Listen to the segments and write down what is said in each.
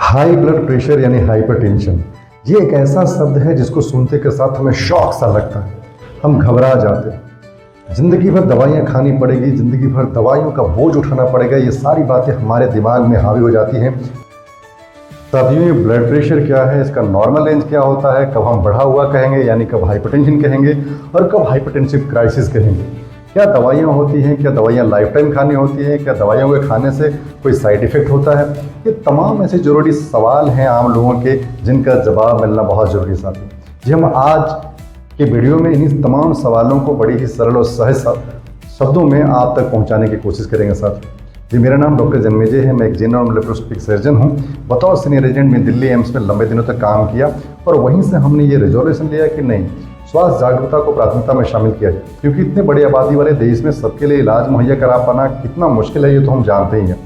High blood pressure यानी hypertension, ये एक ऐसा शब्द है जिसको सुनते के साथ हमें शौक सा लगता है। हम घबरा जाते हैं, जिंदगी भर दवाइयाँ खानी पड़ेगी, जिंदगी भर दवाइयों का बोझ उठाना पड़ेगा, ये सारी बातें हमारे दिमाग में हावी हो जाती हैं। साथियों, ये ब्लड प्रेशर क्या है, इसका नॉर्मल रेंज क्या होता है, कब हम बढ़ा हुआ कहेंगे यानी कब हाइपरटेंशन कहेंगे और कब हाइपरटेंसिव क्राइसिस कहेंगे, क्या दवाइयाँ होती हैं, क्या दवाइयाँ लाइफ टाइम खानी होती हैं, क्या दवाइयों के खाने से कोई साइड इफेक्ट होता है। ये तमाम ऐसे ज़रूरी सवाल हैं आम लोगों के, जिनका जवाब मिलना बहुत ज़रूरी है साथियों। जी, हम आज के वीडियो में इन्हीं तमाम सवालों को बड़ी ही सरल और सहज शब्दों में आप तक पहुंचाने की कोशिश करेंगे साथियों। जी, मेरा नाम डॉक्टर जन्मेजय है। मैं एक जनरल और लेप्रोस्कोपिक सर्जन हूं। बतौर सीनियर एजेंट में दिल्ली एम्स में लंबे दिनों तक काम किया और वहीं से हमने ये रिजोल्यूशन लिया कि नहीं, स्वास्थ्य जागरूकता को प्राथमिकता में शामिल किया जाए, क्योंकि इतने बड़ी आबादी वाले देश में सबके लिए इलाज मुहैया करा पाना कितना मुश्किल है, ये तो हम जानते ही हैं।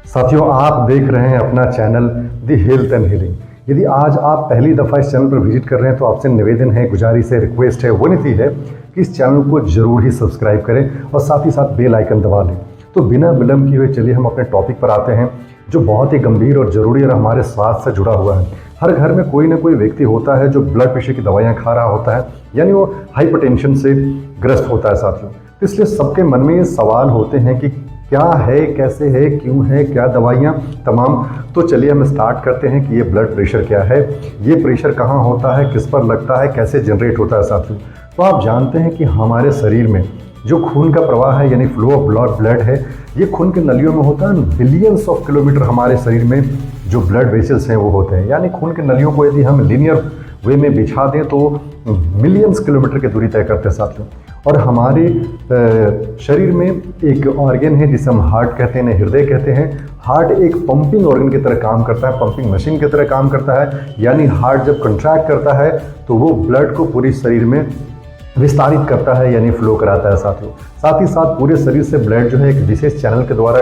साथियों, आप देख रहे हैं अपना channel the health and healing. यदि आज आप पहली दफ़ा इस चैनल पर विजिट कर रहे हैं तो आपसे निवेदन है, गुजारिश है, रिक्वेस्ट है, विनती है कि इस चैनल को जरूर ही सब्सक्राइब करें और साथ ही साथ बेल आइकन दबा लें। तो बिना विलंब किए हुए चलिए हम अपने टॉपिक पर आते हैं, जो बहुत ही गंभीर और ज़रूरी और हमारे स्वास्थ्य से जुड़ा हुआ है। हर घर में कोई ना कोई व्यक्ति होता है जो ब्लड प्रेशर की दवाइयाँ खा रहा होता है, यानी वो हाइपरटेंशन से ग्रस्त होता है साथियों। तो इसलिए सबके मन में ये सवाल होते हैं कि क्या है, कैसे है, क्यों है, क्या दवाइयाँ तमाम। तो चलिए हम स्टार्ट करते हैं कि ये ब्लड प्रेशर क्या है, ये प्रेशर कहाँ होता है, किस पर लगता है, कैसे जनरेट होता है साथियों। तो आप जानते हैं कि हमारे शरीर में जो खून का प्रवाह है यानी फ्लो ऑफ ब्लड है, ये खून के नलियों में होता है। बिलियंस ऑफ किलोमीटर हमारे शरीर में जो ब्लड वेसल्स हैं वो होते हैं, यानी खून के नलियों को यदि हम लीनियर वे में बिछा दें तो मिलियंस किलोमीटर की दूरी तय करते हैं साथियों। और हमारे शरीर में एक ऑर्गन है जिसे हम हार्ट कहते हैं, हृदय कहते हैं। हार्ट एक पंपिंग ऑर्गन की तरह काम करता है, पंपिंग मशीन की तरह काम करता है, यानी हार्ट जब कंट्रैक्ट करता है तो वो ब्लड को पूरे शरीर में विस्तारित करता है, यानी फ्लो कराता है साथियों। साथ ही साथ पूरे शरीर से ब्लड जो है एक विशेष चैनल के द्वारा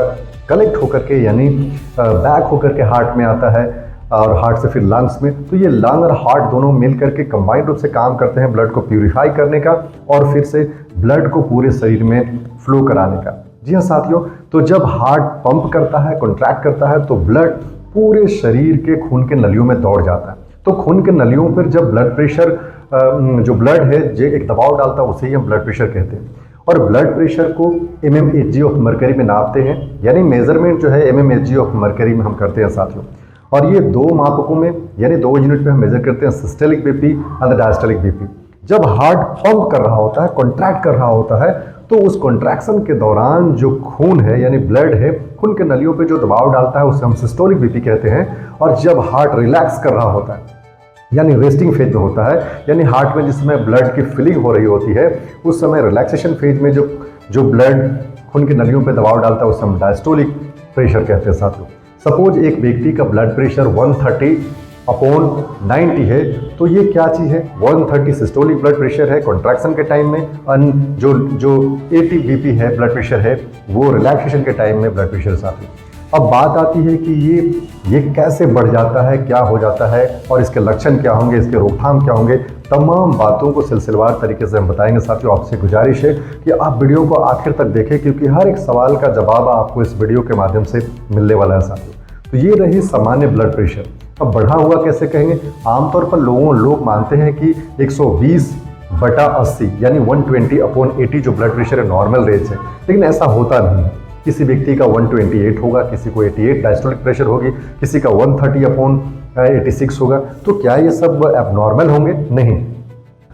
कलेक्ट होकर के यानी बैक होकर के हार्ट में आता है और हार्ट से फिर लंग्स में। तो ये लंग और हार्ट दोनों मिल करके कंबाइंड रूप से काम करते हैं ब्लड को प्यूरिफाई करने का और फिर से ब्लड को पूरे शरीर में फ्लो कराने का। जी हाँ साथियों, तो जब हार्ट पंप करता है, कॉन्ट्रैक्ट करता है, तो ब्लड पूरे शरीर के खून के नलियों में दौड़ जाता है। तो खून के नलियों पर जब ब्लड प्रेशर जो ब्लड है जो एक दबाव डालता है, उसे ही हम ब्लड प्रेशर कहते हैं। और ब्लड प्रेशर को mmHg ऑफ मरकरी में नापते हैं, यानी मेजरमेंट जो है mmHg ऑफ मरकरी में हम करते हैं साथियों। और ये दो मापकों में यानी 2 यूनिट में हम मेजर करते हैं, सिस्टोलिक बीपी और डायस्टोलिक बीपी। जब हार्ट पंप कर रहा होता है, कॉन्ट्रैक्ट कर रहा होता है, तो उस कॉन्ट्रैक्शन के दौरान जो खून है यानी ब्लड है, खून के नलियों पे जो दबाव डालता है उसे हम सिस्टोलिक बीपी कहते हैं। और जब हार्ट रिलैक्स कर रहा होता है यानी रेस्टिंग फेज में होता है, यानी हार्ट में जिस समय ब्लड की फिलिंग हो रही होती है, उस समय रिलैक्सेशन फेज में जो ब्लड खून की नलियों पे दबाव डालता है उसे हम डायस्टोलिक प्रेशर कहते हैं साथियों। सपोज एक व्यक्ति का ब्लड प्रेशर 130/90 है, तो ये क्या चीज़ है? 130 सिस्टोलिक ब्लड प्रेशर है कॉन्ट्रैक्शन के टाइम में, और जो 80 बीपी है ब्लड प्रेशर है वो रिलैक्सेशन के टाइम में ब्लड प्रेशर साथियों। अब बात आती है कि ये कैसे बढ़ जाता है, क्या हो जाता है और इसके लक्षण क्या होंगे, इसके रोकथाम क्या होंगे, तमाम बातों को सिलसिलेवार तरीके से हम बताएंगे साथियों। आपसे गुजारिश है कि आप वीडियो को आखिर तक देखें, क्योंकि हर एक सवाल का जवाब आपको इस वीडियो के माध्यम से मिलने वाला है साथियों। तो ये रही सामान्य ब्लड प्रेशर। अब बढ़ा हुआ कैसे कहेंगे? आमतौर पर लोग मानते हैं कि 120/80 यानी 120/80 जो ब्लड प्रेशर है नॉर्मल रेंज है, लेकिन ऐसा होता नहीं है। किसी व्यक्ति का 128 होगा, किसी को 88 डायस्टोलिक प्रेशर होगी, किसी का 130/86 होगा। तो क्या ये सब एबनॉर्मल होंगे? नहीं।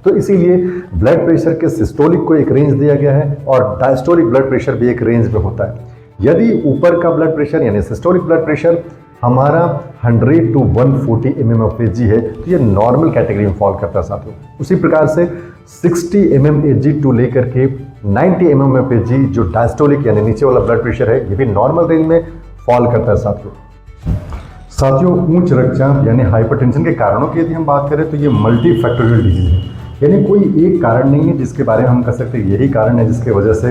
तो इसीलिए ब्लड प्रेशर के सिस्टोलिक को एक रेंज दिया गया है और डायस्टोलिक ब्लड प्रेशर भी एक रेंज में होता है। यदि ऊपर का ब्लड प्रेशर यानी सिस्टोलिक ब्लड प्रेशर हमारा 100 to 140 mmHg है, तो ये नॉर्मल कैटेगरी में फॉल करता है साथियों। उसी प्रकार से 60 mmHg टू लेकर के 90 mmHg जो डायस्टोलिक यानी नीचे वाला ब्लड प्रेशर है, ये भी नॉर्मल रेंज में फॉल करता है साथियों। उच्च रक्तचाप यानी हाइपरटेंशन के कारणों की यदि हम बात करें तो ये मल्टी फैक्टोरियल डिजीज है, यानी कोई एक कारण नहीं है जिसके बारे में हम कह सकते हैं यही कारण है जिसके वजह से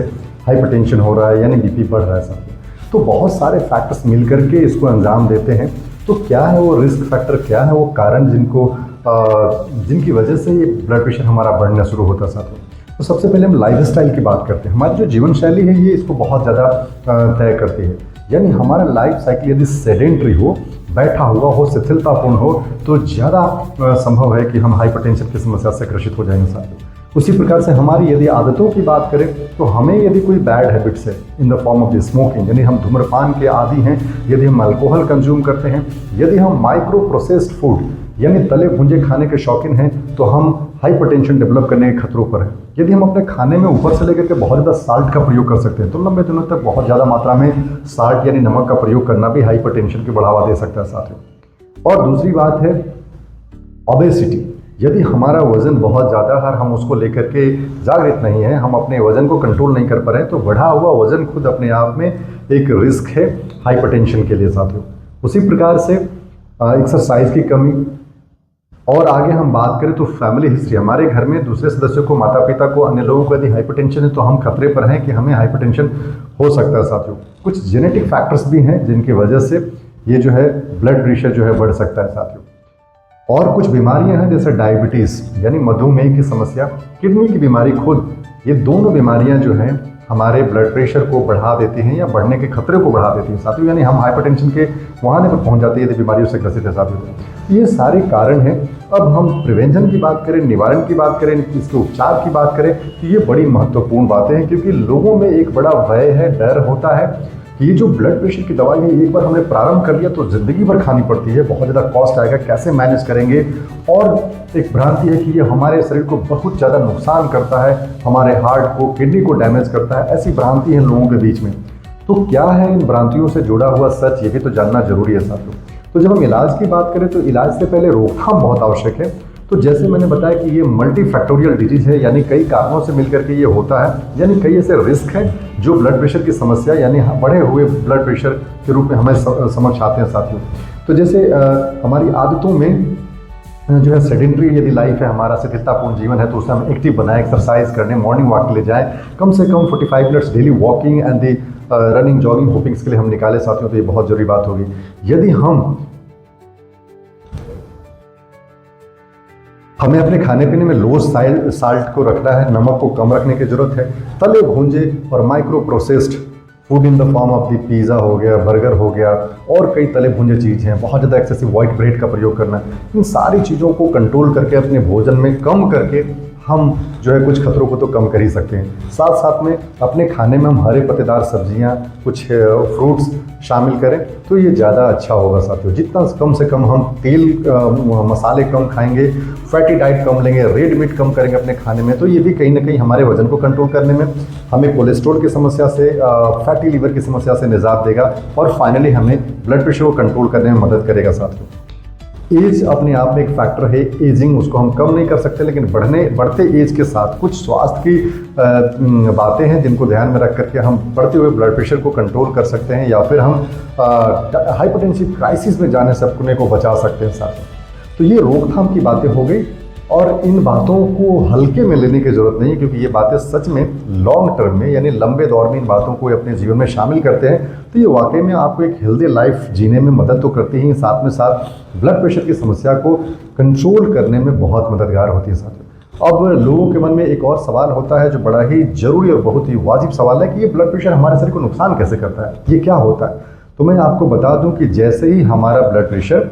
हाइपरटेंशन हो रहा है यानी बीपी बढ़ रहा है साथियों। तो बहुत सारे फैक्टर्स मिलकर के इसको अंजाम देते हैं। तो क्या है वो रिस्क फैक्टर, क्या है वो कारण जिनकी वजह से ये ब्लड प्रेशर हमारा बढ़ना शुरू होता है साथियों। तो सबसे पहले हम लाइफस्टाइल की बात करते हैं। हमारी जो जीवन शैली है ये इसको बहुत ज़्यादा तय करती है। यानी हमारा लाइफ साइकिल यदि सेडेंट्री हो, बैठा हुआ हो, शिथिलतापूर्ण हो, तो ज़्यादा संभव है कि हम हाइपरटेंशन की समस्या से ग्रसित हो जाएंगे साथियों। उसी प्रकार से हमारी यदि आदतों की बात करें तो हमें यदि कोई बैड हैबिट्स है in the form of the smoking, यानी हम धूम्रपान के आदी हैं, यदि हम अल्कोहल कंज्यूम करते हैं, यदि हम माइक्रो प्रोसेस्ड फूड यानी तले भुंजे खाने के शौकीन हैं, तो हम हाइपरटेंशन डेवलप करने के खतरों पर हैं। यदि हम अपने खाने में ऊपर से लेकर के बहुत ज़्यादा साल्ट का प्रयोग कर सकते हैं, तो लंबे दिनों तक बहुत ज़्यादा मात्रा में साल्ट यानी नमक का प्रयोग करना भी हाइपरटेंशन को बढ़ावा दे सकता है साथियों। और दूसरी बात है ओबेसिटी। यदि हमारा वजन बहुत ज़्यादा है और हम उसको लेकर के जागृत नहीं है, हम अपने वजन को कंट्रोल नहीं कर पा रहे हैं, तो बढ़ा हुआ वजन खुद अपने आप में एक रिस्क है हाइपरटेंशन के लिए साथियों। उसी प्रकार से एक्सरसाइज की कमी, और आगे हम बात करें तो फैमिली हिस्ट्री, हमारे घर में दूसरे सदस्यों को, माता पिता को, अन्य लोगों को यदि हाइपरटेंशन है तो हम खतरे पर हैं कि हमें हाइपरटेंशन हो सकता है साथियों। कुछ जेनेटिक फैक्टर्स भी हैं जिनकी वजह से ये जो है ब्लड प्रेशर जो है बढ़ सकता है साथियों। और कुछ बीमारियां हैं जैसे डायबिटीज़ यानी मधुमेह की समस्या, किडनी की बीमारी खुद, ये दोनों बीमारियां जो हैं हमारे ब्लड प्रेशर को बढ़ा देती हैं या बढ़ने के खतरे को बढ़ा देती हैं साथियों, यानी हम हाइपरटेंशन के वहां पर पहुंच जाते हैं यदि बीमारियों से ग्रसित है साथियों। ये सारे कारण हैं। अब हम प्रिवेंशन की बात करें, निवारण की बात करें, इसके उपचार की बात करें, तो ये बड़ी महत्वपूर्ण बातें हैं, क्योंकि लोगों में एक बड़ा भय है, डर होता है कि ये जो ब्लड प्रेशर की दवाई है एक बार हमने प्रारंभ कर लिया तो ज़िंदगी भर खानी पड़ती है, बहुत ज़्यादा कॉस्ट आएगा, कैसे मैनेज करेंगे। और एक भ्रांति है कि ये हमारे शरीर को बहुत ज़्यादा नुकसान करता है, हमारे हार्ट को, किडनी को डैमेज करता है, ऐसी भ्रांति है लोगों के बीच में। तो क्या है इन भ्रांतियों से जुड़ा हुआ सच, ये भी तो जानना जरूरी है साथियों। तो जब हम इलाज की बात करें तो इलाज से पहले रोकथाम बहुत आवश्यक है। तो जैसे मैंने बताया कि ये मल्टीफैक्टोरियल डिजीज है, यानी कई कारणों से मिलकर के ये होता है, यानी कई ऐसे रिस्क हैं जो ब्लड प्रेशर की समस्या यानी बढ़े हुए ब्लड प्रेशर के रूप में हमें समझ आते हैं साथियों। तो जैसे हमारी आदतों में जो है सेडेंट्री यदि लाइफ है, हमारा शिथिलतापूर्ण जीवन है, तो उससे हम एक्टिव बनाएं, एक्सरसाइज करने, मॉर्निंग वॉक के लिए जाएं, कम से कम 45 minutes daily walking and the running, jogging, होपिंग्स के लिए हम निकालें साथियों, तो ये बहुत जरूरी बात होगी। यदि हमें अपने खाने पीने में लो साल्ट को रखना है, नमक को कम रखने की जरूरत है। तले भूंजे और micro processed food in the form of the pizza हो गया, बर्गर हो गया, और कई तले भुंजे चीज़ हैं, बहुत ज़्यादा एक्सेसिव वाइट ब्रेड का प्रयोग करना, इन सारी चीज़ों को कंट्रोल करके अपने भोजन में कम करके हम जो है कुछ खतरों को तो कम कर ही सकते हैं। साथ साथ में अपने खाने में हम हरे पत्तेदार सब्जियां, कुछ फ्रूट्स शामिल करें तो ये ज़्यादा अच्छा होगा साथियों। जितना कम से कम हम तेल मसाले कम खाएंगे, फैटी डाइट कम लेंगे, रेड मीट कम करेंगे अपने खाने में, तो ये भी कहीं ना कहीं हमारे वजन को कंट्रोल करने में, हमें कोलेस्ट्रॉल की समस्या से, फैटी लीवर की समस्या से निजात देगा, और फाइनली हमें ब्लड प्रेशर को कंट्रोल करने में मदद करेगा साथियों। एज अपने आप में एक फैक्टर है, एजिंग उसको हम कम नहीं कर सकते, लेकिन बढ़ते एज के साथ कुछ स्वास्थ्य की बातें हैं जिनको ध्यान में रख करके हम बढ़ते हुए ब्लड प्रेशर को कंट्रोल कर सकते हैं, या फिर हम हाइपरटेंसिव क्राइसिस में जाने से अपने को बचा सकते हैं साथ। तो ये रोकथाम की बातें हो गई, और इन बातों को हल्के में लेने की जरूरत नहीं है, क्योंकि ये बातें सच में लॉन्ग टर्म में यानी लंबे दौर में इन बातों को अपने जीवन में शामिल करते हैं, तो ये वाकई में आपको एक हेल्दी लाइफ जीने में मदद तो करती ही, साथ में साथ ब्लड प्रेशर की समस्या को कंट्रोल करने में बहुत मददगार होती है साथियों। अब लोगों के मन में एक और सवाल होता है जो बड़ा ही जरूरी और बहुत ही वाजिब सवाल है कि ये ब्लड प्रेशर हमारे शरीर को नुकसान कैसे करता है, ये क्या होता है। तो मैं आपको बता दूं कि जैसे ही हमारा ब्लड प्रेशर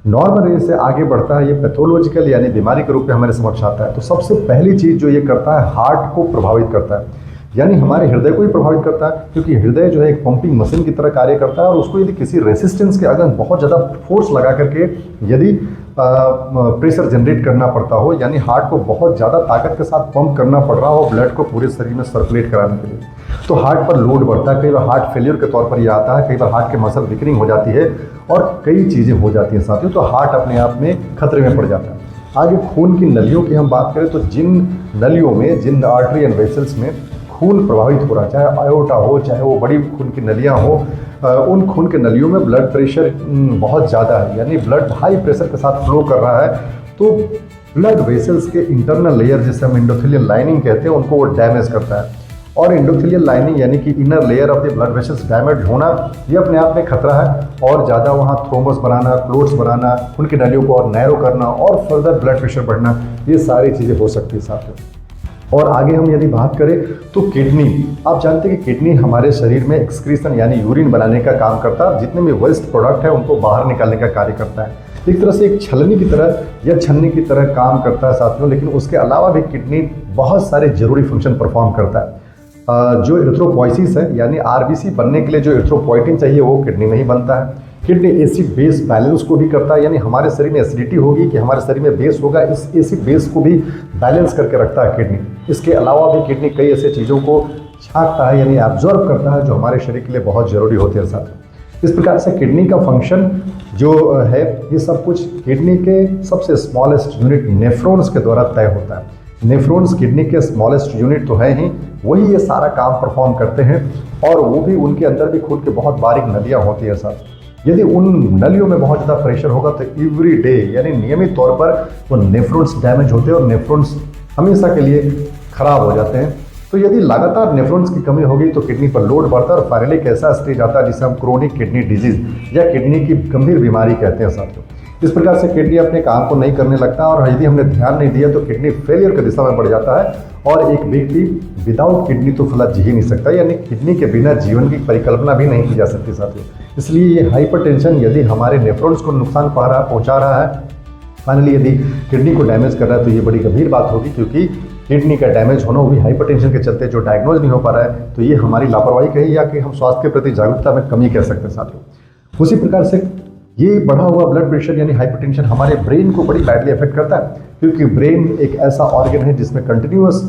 नॉर्मल रेंज से आगे बढ़ता है, ये पैथोलॉजिकल यानी बीमारी के रूप में हमारे समक्ष आता है, तो सबसे पहली चीज़ जो ये करता है, हार्ट को प्रभावित करता है, यानी हमारे हृदय को ही प्रभावित करता है, क्योंकि हृदय जो है एक पंपिंग मशीन की तरह कार्य करता है, और उसको यदि किसी रेसिस्टेंस के अगर बहुत ज़्यादा फोर्स लगा करके यदि प्रेशर जनरेट करना पड़ता हो, यानी हार्ट को बहुत ज़्यादा ताकत के साथ पंप करना पड़ रहा हो ब्लड को पूरे शरीर में सर्कुलेट कराने के लिए, तो हार्ट पर लोड बढ़ता है। कई बार हार्ट फेलियर के तौर पर ये आता है, कई बार हार्ट के मसल वीकनिंग हो जाती है, और कई चीज़ें हो जाती हैं साथियों, तो हार्ट अपने आप में खतरे में पड़ जाता है। आगे खून की नलियों की हम बात करें तो जिन नलियों में, जिन आर्टरी एंड वेसल्स में खून प्रभावित हो रहा है, चाहे आयोटा हो, चाहे वो बड़ी खून की नलियाँ हो, उन खून के नलियों में ब्लड प्रेशर बहुत ज़्यादा है, यानी ब्लड हाई प्रेशर के साथ फ्लो कर रहा है, तो ब्लड वेसल्स के इंटरनल लेयर जिसे हम एंडोथेलियल लाइनिंग कहते हैं, उनको वो डैमेज करता है। और एंडोथेलियल लाइनिंग यानी कि inner layer of the blood vessels damage होना, ये अपने आप में खतरा है, और ज़्यादा वहाँ थ्रोम्बस बनाना, क्लोट्स बनाना, उनकी नलियों को और नैरो करना, और फर्दर ब्लड प्रेशर बढ़ना, ये सारी चीज़ें हो सकती है साथियों। और आगे हम यदि बात करें तो किडनी, आप जानते हैं कि किडनी हमारे शरीर में एक्सक्रीशन यानी यूरिन बनाने का काम करता है, जितने भी वेस्ट प्रोडक्ट है उनको बाहर निकालने का कार्य करता है। एक तरह से एक छलनी की तरह या छन्नी की तरह काम करता है साथियों, लेकिन उसके अलावा भी किडनी बहुत सारे जरूरी फंक्शन परफॉर्म करता है। जो एरिथ्रोपोइसिस है यानी आरबीसी बनने के लिए जो एरिथ्रोपोइटिन चाहिए वो किडनी में ही बनता है। किडनी एसिड बेस बैलेंस को भी करता है, यानी हमारे शरीर में एसिडिटी होगी कि हमारे शरीर में बेस होगा, इस एसिड बेस को भी बैलेंस करके रखता है किडनी। इसके अलावा भी किडनी कई ऐसे चीज़ों को छांटता है यानी एब्जॉर्ब करता है जो हमारे शरीर के लिए बहुत ज़रूरी होते हैं साथियों। इस प्रकार से किडनी का फंक्शन जो है ये सब कुछ किडनी के सबसे स्मॉलेस्ट यूनिट नेफ्रॉन्स के द्वारा तय होता है। नेफ्रॉन्स किडनी के स्मॉलेस्ट यूनिट तो है ही, वही ये सारा काम परफॉर्म करते हैं और वो भी उनके अंदर भी खून के बहुत बारीक नलियाँ होती हैं साथ। यदि उन नलियों में बहुत ज़्यादा प्रेशर होगा तो एवरी डे यानी नियमित तौर पर वो नेफ्रॉन्स डैमेज होते हैं और नेफ्रॉन्स हमेशा के लिए खराब हो जाते हैं। तो यदि लगातार नेफ्रॉन्स की कमी होगी तो किडनी पर लोड बढ़ता है और फाइनली एक ऐसा स्टेज आता है जिसे हम क्रोनिक किडनी डिजीज या किडनी की गंभीर बीमारी कहते हैं साथियों। इस प्रकार से किडनी अपने काम को नहीं करने लगता और यदि हमने ध्यान नहीं दिया तो किडनी फेलियर की दिशा में बढ़ जाता है और एक व्यक्ति विदाउट किडनी तो फिलहाल जी ही नहीं सकता, यानी किडनी के बिना जीवन की परिकल्पना भी नहीं की जा सकती साथियों। इसलिए ये हाइपरटेंशन यदि हमारे नेफ्रॉन्स को नुकसान पहुंचा रहा है, फाइनली यदि किडनी को डैमेज कर रहा है तो ये बड़ी गंभीर बात होगी, क्योंकि किडनी का डैमेज होना वो भी हाइपरटेंशन के चलते जो डायग्नोज नहीं हो पा रहा है, तो ये हमारी लापरवाही कही या कि हम स्वास्थ्य के प्रति जागरूकता में कमी कह सकते हैं साथियों। उसी प्रकार से ये बढ़ा हुआ ब्लड प्रेशर यानी हाइपरटेंशन हमारे ब्रेन को बड़ी बैडली अफेक्ट करता है, क्योंकि ब्रेन एक ऐसा ऑर्गन है जिसमें continuous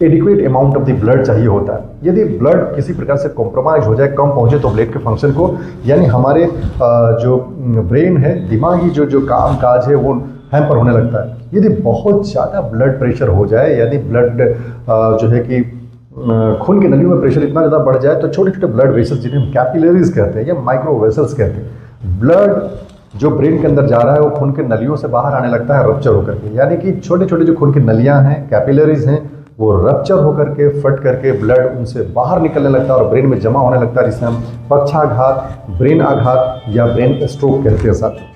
adequate amount of the blood चाहिए होता है। यदि ब्लड किसी प्रकार से कॉम्प्रोमाइज हो जाए, कम पहुंचे, तो ब्लड के फंक्शन को यानी हमारे जो ब्रेन है, दिमागी जो काम काज है वो हैम्पर होने लगता है। यदि बहुत ज़्यादा ब्लड प्रेशर हो जाए यानी ब्लड जो है कि खून की नलियों में प्रेशर इतना ज़्यादा बढ़ जाए तो छोटे छोटे ब्लड वेसल्स जिन्हें हम कैपिलरीज कहते हैं या माइक्रो वेसल्स कहते हैं, ब्लड जो ब्रेन के अंदर जा रहा है वो खून के नलियों से बाहर आने लगता है रप्चर होकर के, यानी कि छोटे छोटे जो खून की नलियां हैं कैपिलरीज हैं वो रप्चर होकर के फट करके ब्लड उनसे बाहर निकलने लगता है और ब्रेन में जमा होने लगता है, जिसे हम पक्षाघात, ब्रेन आघात या ब्रेन स्ट्रोक कहते हैं साथ।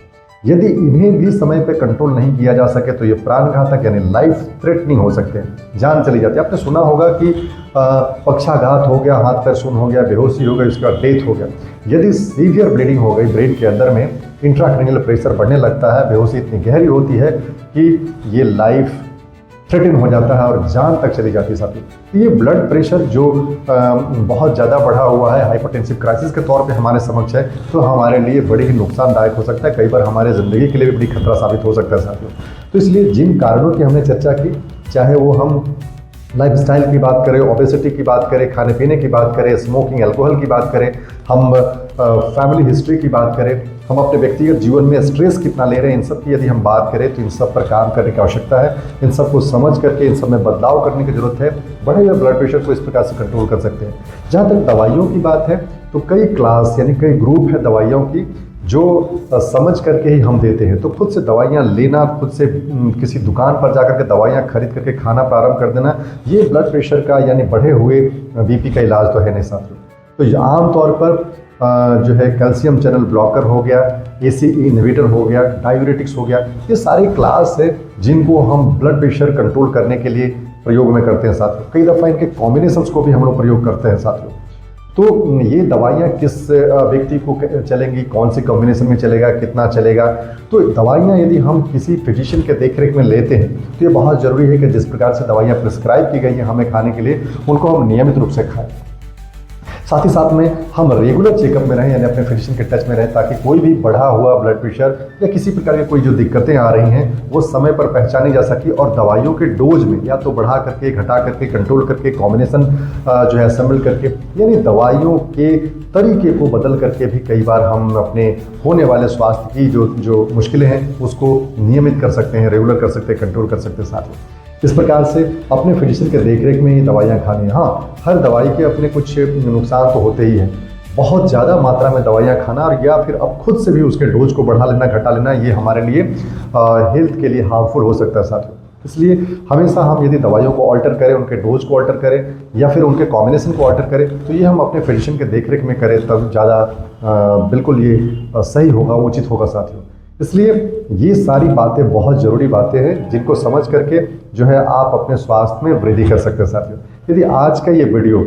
यदि इन्हें भी समय पे कंट्रोल नहीं किया जा सके तो ये प्राणघातक यानी लाइफ थ्रेटनिंग हो सकते हैं, जान चली जाती है। आपने सुना होगा कि पक्षाघात हो गया, हाथ पैर शून्य हो गया, बेहोशी हो गई, उसके बाद डेथ हो गया। यदि सीवियर ब्लीडिंग हो गई ब्रेन के अंदर में, इंट्राक्रैनियल प्रेशर बढ़ने लगता है, बेहोशी इतनी गहरी होती है कि ये लाइफ थ्रेटन हो जाता है और जान तक चली जाती है साथी। ये ब्लड प्रेशर जो बहुत ज़्यादा बढ़ा हुआ है, हाइपरटेंसिव क्राइसिस के तौर पे हमारे समक्ष है, तो हमारे लिए बड़ी ही नुकसानदायक हो सकता है, कई बार हमारे ज़िंदगी के लिए भी बड़ी खतरा साबित हो सकता है साथियों। तो इसलिए जिन कारणों की हमने चर्चा की, चाहे वो हम लाइफस्टाइल की बात करें, ओबेसिटी की बात करें, खाने पीने की बात करें, स्मोकिंग अल्कोहल की बात करें, हम फैमिली हिस्ट्री की बात करें, हम अपने व्यक्तिगत जीवन में स्ट्रेस कितना ले रहे हैं, इन सब की यदि हम बात करें तो इन सब पर काम करने की आवश्यकता है। इन सब को समझ करके इन सब में बदलाव करने की जरूरत है। बढ़े हुए ब्लड प्रेशर को इस प्रकार से कंट्रोल कर सकते हैं। जहाँ तक दवाइयों की बात है तो कई क्लास यानी कई ग्रुप है दवाइयों की जो समझ करके ही हम देते हैं। तो खुद से दवाइयाँ लेना, खुद से किसी दुकान पर जाकर के दवाइयाँ खरीद करके खाना प्रारंभ कर देना, ये ब्लड प्रेशर का यानी बढ़े हुए बीपी का इलाज तो है नहीं साथियों। तो आमतौर पर जो है कैल्शियम चैनल ब्लॉकर हो गया, ACE इनहिबिटर हो गया, डायूरेटिक्स हो गया, ये सारी क्लास है जिनको हम ब्लड प्रेशर कंट्रोल करने के लिए प्रयोग में करते हैं साथियों। कई दफ़ा इनके कॉम्बिनेशंस को भी हम लोग प्रयोग करते हैं साथियों। तो ये दवाइयाँ किस व्यक्ति को चलेंगी, कौन सी कॉम्बिनेशन में चलेगा, कितना चलेगा, तो दवाइयाँ यदि हम किसी फिजिशियन के देखरेख में लेते हैं तो ये बहुत ज़रूरी है कि जिस प्रकार से दवाइयाँ प्रिस्क्राइब की गई हैं हमें खाने के लिए, उनको हम नियमित रूप से खाएं। साथ ही साथ में हम रेगुलर चेकअप में रहें यानी अपने फिजिशियन के टच में रहें, ताकि कोई भी बढ़ा हुआ ब्लड प्रेशर या किसी प्रकार की कोई जो दिक्कतें आ रही हैं वो समय पर पहचानी जा सके और दवाइयों के डोज में या तो बढ़ा करके, घटा करके, कंट्रोल करके, कॉम्बिनेशन जो है असेंबल करके, यानी दवाइयों के तरीके को बदल करके भी कई बार हम अपने होने वाले स्वास्थ्य की जो मुश्किलें हैं उसको नियमित कर सकते हैं, रेगुलर कर सकते हैं, कंट्रोल कर सकते हैं साथ। इस प्रकार से अपने फिजिशियन के देखरेख में ही दवाइयाँ खानी है। हाँ, हर दवाई के अपने कुछ नुकसान तो होते ही हैं। बहुत ज़्यादा मात्रा में दवाइयाँ खाना और या फिर अब खुद से भी उसके डोज को बढ़ा लेना, घटा लेना, ये हमारे लिए हेल्थ के लिए हार्मफुल हो सकता है साथियों। इसलिए हमेशा हम यदि दवाइयों को ऑल्टर करें, उनके डोज को ऑल्टर करें या फिर उनके कॉम्बिनेशन को ऑल्टर करें, तो ये हम अपने फिजिशियन के देखरेख में करें तब ज़्यादा बिल्कुल ये सही होगा, उचित होगा साथियों। इसलिए ये सारी बातें बहुत ज़रूरी बातें हैं जिनको समझ करके जो है आप अपने स्वास्थ्य में वृद्धि कर सकते हैं साथियों। यदि आज का ये वीडियो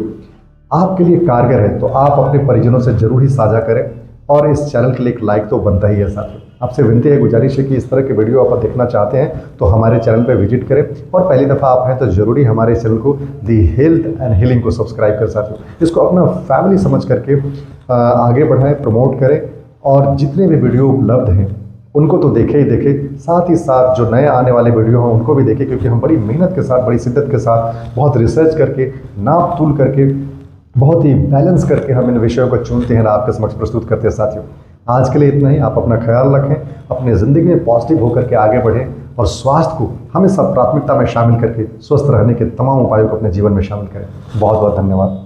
आपके लिए कारगर है तो आप अपने परिजनों से जरूर ही साझा करें और इस चैनल के लिए एक लाइक तो बनता ही है साथियों। आपसे विनती है, गुजारिश है कि इस तरह के वीडियो आप देखना चाहते हैं तो हमारे चैनल पर विजिट करें और पहली दफ़ा आप हैं तो जरूरी हमारे चैनल को दी हेल्थ एंड हीलिंग को सब्सक्राइब कर साथियों। इसको अपना फैमिली समझ करके आगे बढ़ाएं, प्रमोट करें और जितने भी वीडियो उपलब्ध हैं उनको तो देखे ही देखे, साथ ही साथ जो नए आने वाले वीडियो हैं उनको भी देखें, क्योंकि हम बड़ी मेहनत के साथ, बड़ी शिद्दत के साथ, बहुत रिसर्च करके, नाप तूल करके, बहुत ही बैलेंस करके हम इन विषयों को चुनते हैं और आपके समक्ष प्रस्तुत करते हैं साथियों। आज के लिए इतना ही। आप अपना ख्याल रखें, अपने ज़िंदगी में पॉजिटिव होकर के आगे बढ़ें और स्वास्थ्य को हमेशा प्राथमिकता में शामिल करके स्वस्थ रहने के तमाम उपायों को अपने जीवन में शामिल करें। बहुत बहुत धन्यवाद।